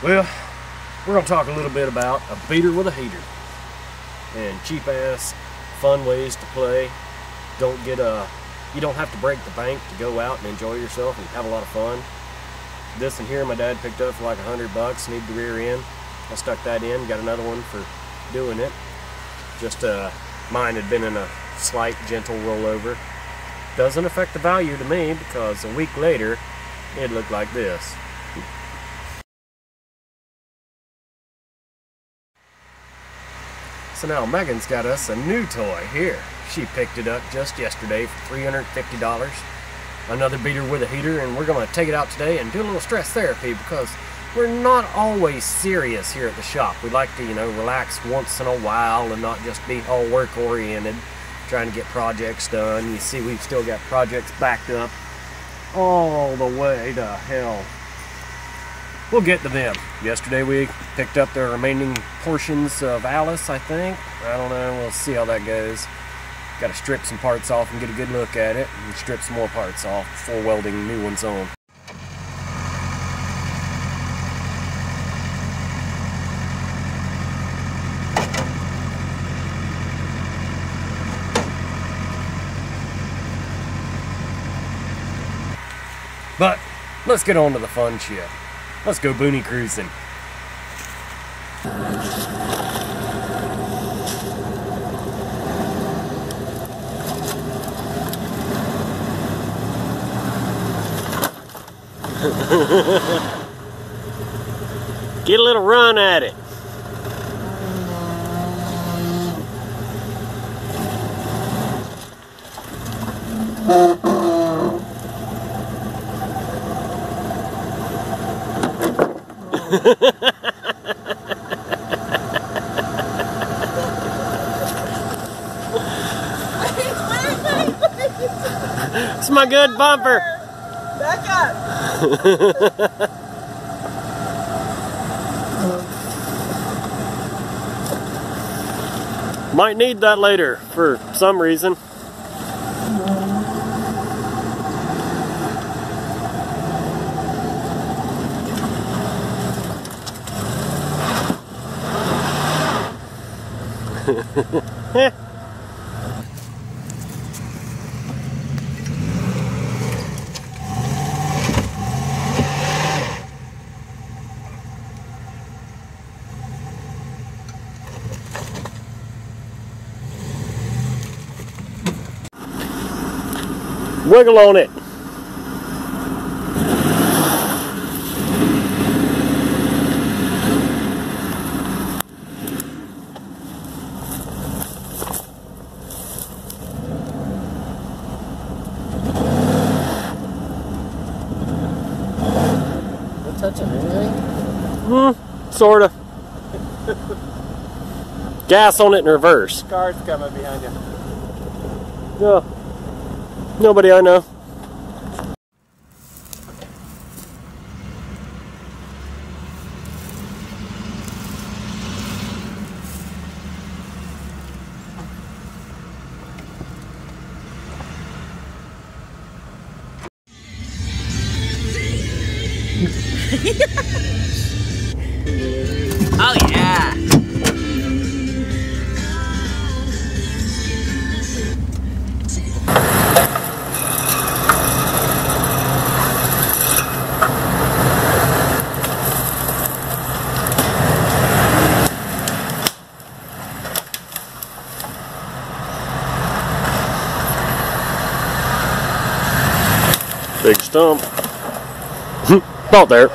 Well, we're going to talk a little bit about a beater with a heater and cheap ass fun ways to play. You don't have to break the bank to go out and enjoy yourself and have a lot of fun. This in here my dad picked up for like $100, need the rear end. I stuck that in, got another one for doing it. Just mine had been in a slight gentle rollover. Doesn't affect the value to me because a week later it looked like this. So now Megan's got us a new toy here. She picked it up just yesterday for $350. Another beater with a heater, and we're gonna take it out today and do a little stress therapy because we're not always serious here at the shop. We like to, relax once in a while and not just be all work oriented, trying to get projects done. You see we've still got projects backed up all the way to hell. We'll get to them. Yesterday we picked up the remaining portions of Alice, I think. I don't know, we'll see how that goes. Got to strip some parts off and get a good look at it, and strip some more parts off before welding new ones on. But let's get on to the fun shit. Let's go boonie cruising. Get a little run at it. It's my good bumper. Back up. Might need that later for some reason. Wiggle on it. Not touching anything? Sorta. Gas on it in reverse. Car's coming behind you. No. Nobody I know. Oh yeah. Big stump. About there.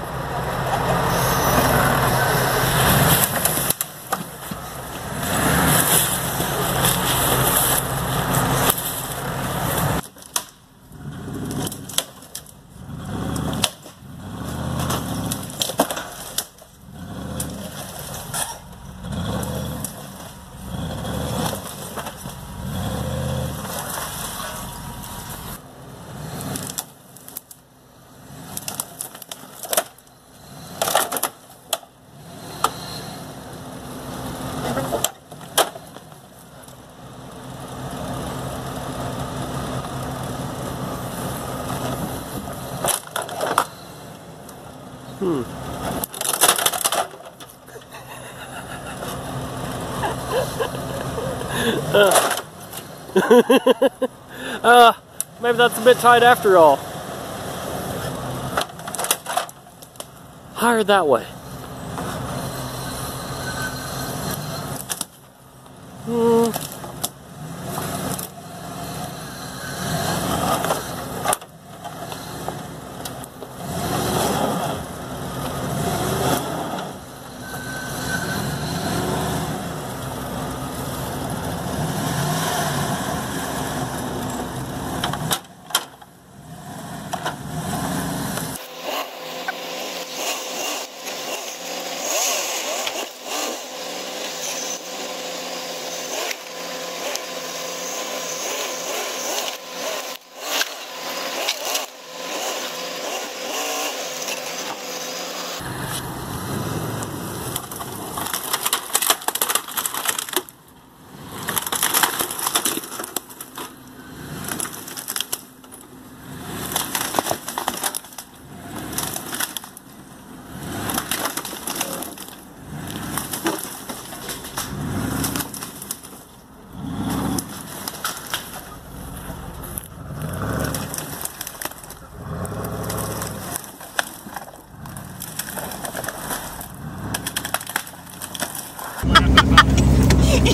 Maybe that's a bit tight after all. Higher that way.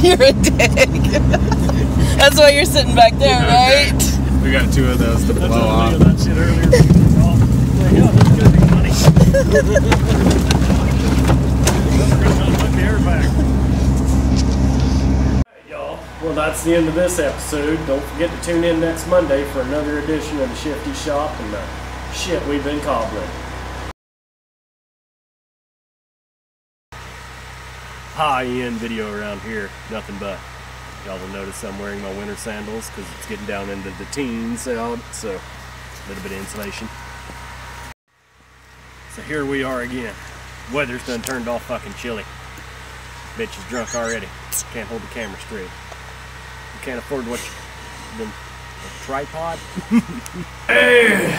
You're a dick. That's why you're sitting back there, right? We got 2 of those to blow off. That shit earlier. Yeah, that's gonna be funny. Hey, y'all. Well, that's the end of this episode. Don't forget to tune in next Monday for another edition of the Shifty Shop and the shit we've been cobbling. High-end video around here, nothing but. Y'all will notice I'm wearing my winter sandals because it's getting down into the teens out, so a little bit of insulation. So here we are again. Weather's done turned off fucking chilly. Bitch is drunk already. Can't hold the camera straight. You can't afford what a tripod? Hey,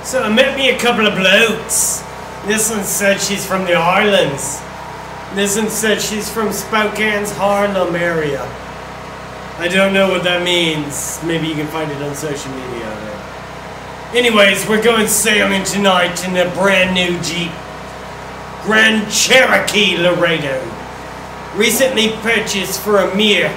so I met me a couple of blokes. This one said she's from the Islands. This one said she's from Spokane's Harlem area. I don't know what that means. Maybe you can find it on social media. Anyways, we're going sailing tonight in a brand new Jeep. Grand Cherokee Laredo. Recently purchased for a mere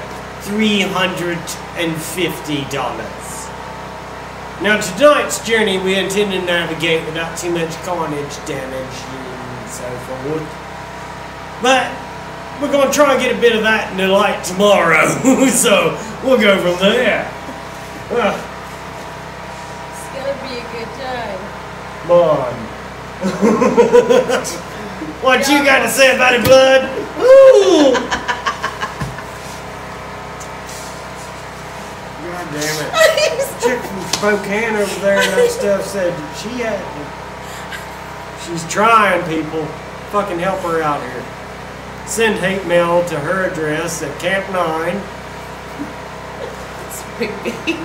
$350. Now tonight's journey we intend to navigate without too much carnage, damage, and so forth. But we're going to try and get a bit of that in the light tomorrow, so we'll go from there. It's gonna be a good time. Come on. What you got to say about it, bud? Ooh. God damn it. Chick from Spokane over there and that stuff said she's trying, people. Fucking help her out here. Send hate mail to her address at Camp 9. It's creepy.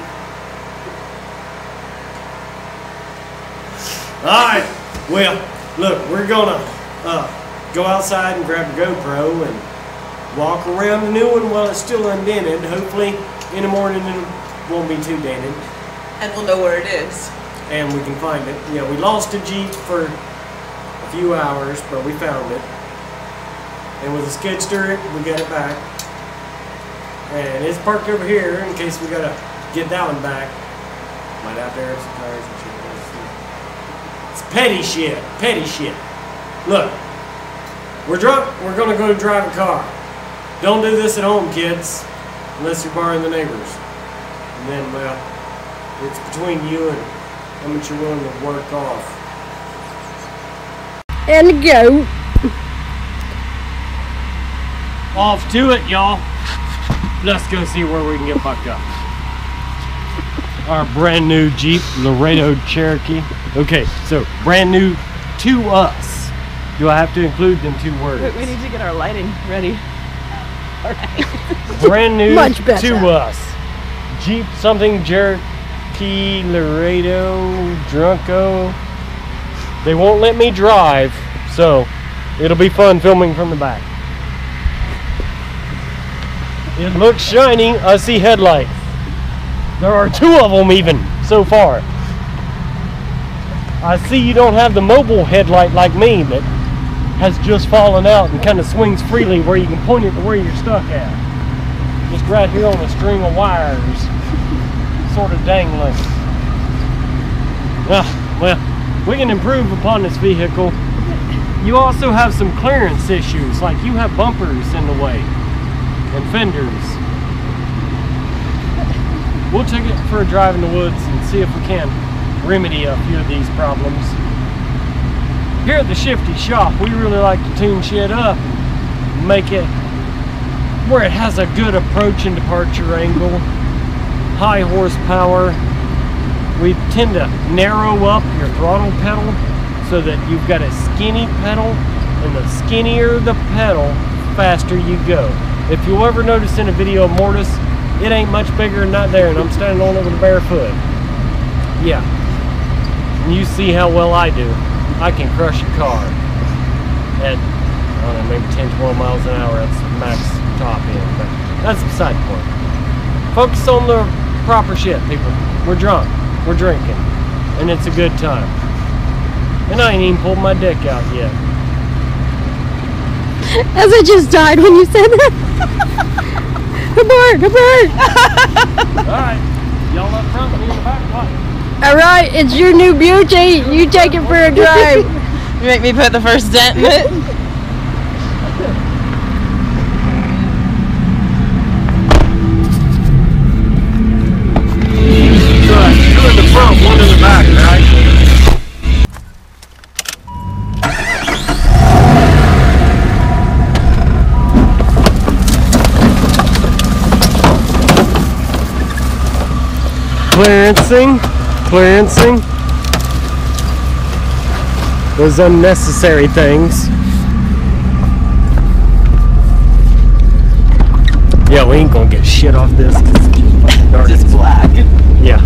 Alright, well, look, we're gonna go outside and grab a GoPro and walk around the new one while it's still undented. Hopefully, in the morning it won't be too dented. And we'll know where it is. And we can find it. Yeah, we lost a Jeep for a few hours, but we found it. And with a skid steer, we got it back. And it's parked over here in case we gotta get that one back. Might have to air some tires and shit. It's petty shit. Petty shit. Look, we're drunk. We're gonna go drive a car. Don't do this at home, kids, unless you're borrowing the neighbors. And then, well, it's between you and how much you're willing to work off. And go. Off to it, y'all. Let's go see where we can get fucked up. Our brand new Jeep Laredo Cherokee. Okay, so brand new to us. Do I have to include them 2 words? We need to get our lighting ready. Alright. Brand new Much better. to us. Jeep something Cherokee Laredo Drunko. They won't let me drive, so it'll be fun filming from the back. It looks shiny. I see headlights. There are 2 of them even so far. I see you don't have the mobile headlight like me that has just fallen out and kind of swings freely where you can point it to where you're stuck at. Just right here on a string of wires, sort of dangling. Well, we can improve upon this vehicle. You also have some clearance issues, like you have bumpers in the way and fenders. We'll take it for a drive in the woods and see if we can remedy a few of these problems. Here at the Shifty shop, we really like to tune shit up and make it where it has a good approach and departure angle, high horsepower. We tend to narrow up your throttle pedal so that you've got a skinny pedal, and the skinnier the pedal, faster you go. If you'll ever notice in a video of Mortis, it ain't much bigger than that there, and I'm standing on it with a bare foot. Yeah. And you see how well I do. I can crush a car at, I don't know, maybe 10, 12 miles an hour. That's max top end, but that's beside the point. Focus on the proper shit, people. We're drunk, we're drinking, and it's a good time. And I ain't even pulled my dick out yet. As I just died when you said that. Abort, abort. Alright, y'all up front, me in the back, what? Alright, it's your new beauty. You take it for a drive. You make me put the first dent in it. Good. 2 in the front, 1 in the back, right? Clearancing. Those unnecessary things. Yeah, we ain't gonna get shit off this. It's fucking dark. It's black. Yeah.